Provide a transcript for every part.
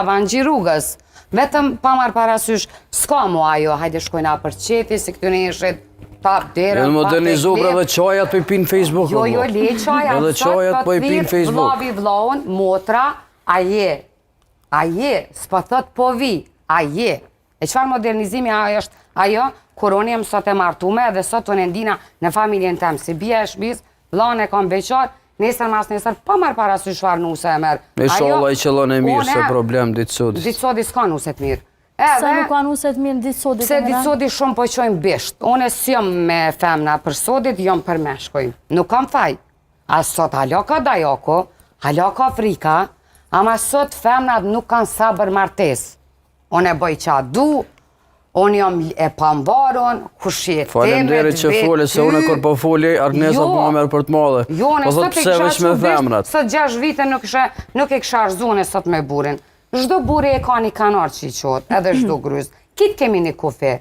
avangji rrugës. Vetëm pa marrë parasysh, s'ka mu ajo, hajde shkojna për qeti, si këty në eshit, tap, derën, Në modernizu pra dhe qajat për i pinë Facebook. Jo, le qajat, edhe qajat për i pinë Facebook. Vlavi vlaun, motra, a je, s'pa thot po vi, a je. E qëfar modernizimi ajo është, ajo, kuroni jam sot e martume, dhe sot të nëndina në familjen tem, si bia e shbis, vlaun e kam beqar, nesër mas nesër, pa marrë parasysh farë nuse e merë. E sholla i qëllon e mirë, se problem ditë sodis. Ditë sodis ka nuset mirë. Se nuk ka nuset mirë ditë sodis? Se ditë sodis shumë po qojmë bisht. Une s'jom me femna për sodit, jom për meshkoj. Nuk kam faj. A sot halo ka dajoko, halo ka frika, ama sot femnat nuk kanë sabër martes. Une boj qa du, unë jam e pambaron, kushjet temet, Faleminderit që fole, se unë kur po foli, Arnesa po më merr për të madhe. Jo, Po thot pse veç me femrat. Sot 6 vite nuk e kisha arzune sot me burin. Çdo buri e ka një kanar që i qot, edhe çdo gryz. Kitë kemi një kufi.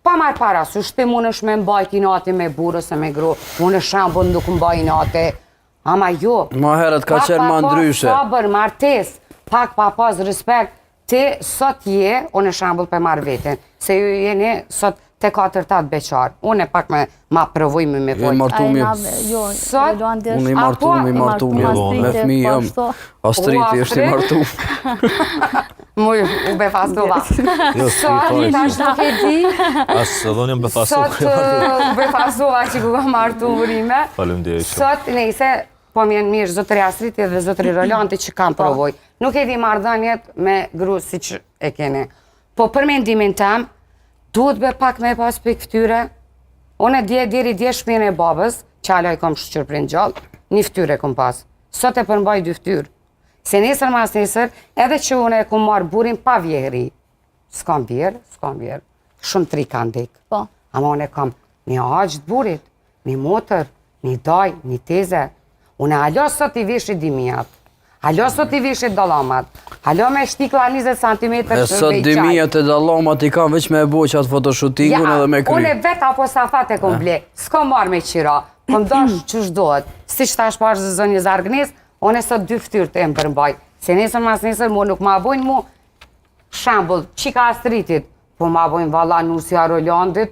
Pa marrë parasysh, ti mundesh me mbajt i nati me burë ose me gru, unë shembull nuk mbaj i nati. Ama jo. Ma herët ka qenë ma ndryshe. Pak pa pas sabër, martes, pak pa pas respekt. Ti sot je, unë shembull për marrë veten, se ju jeni sot te 4-8 beqar. Unë pak ma provojme me E martum jë. Unë i martum jë. Me fmi jëm. Astriti është i martum. Muj, u befasova. Sot, tash nuk e di. Asë edhe unë jam befasova. Sot u befasova që ku ka martu urime. Faleminderit. Sot, nejse, po mjenë mirë zotëri Astriti dhe zotëri Rolanti që kam provoj. Nuk e di marrëdhëniet me gru si që e kene. Po për mendimin tem, duhet be pak me pas për këtyre. Unë djeri shpjen e babës, qala i kom shqyr për në gjallë, një ftyre kom pas. Sot e përmbaj 2 ftyrë. Se nesër mas nesër, edhe që unë e kom marrë burin pa vjehri. S'kam vjerë. Shumë 3 kanë dek. Ama unë e kam një aqë të burit, një motër, një daj, një teze. Unë alo sot i vishit dimijat. Alo sot i vishit dalamat. Alo me shtikla 20 cm E sot dimijat e dalamat i kam veç me e bo qatë fotoshootingun edhe me kry. Unë vet apo safat e kom ble. S'ko marrë me qira. Kom dash që shdohet. Si që tash pash zë zonjë zargnis, unë e sot 2 ftyrë të e më përmbaj. Se nesër mas nesër mu nuk ma bojnë mu shambull, qika Astritit, po ma bojnë valla Nusja Rolandit,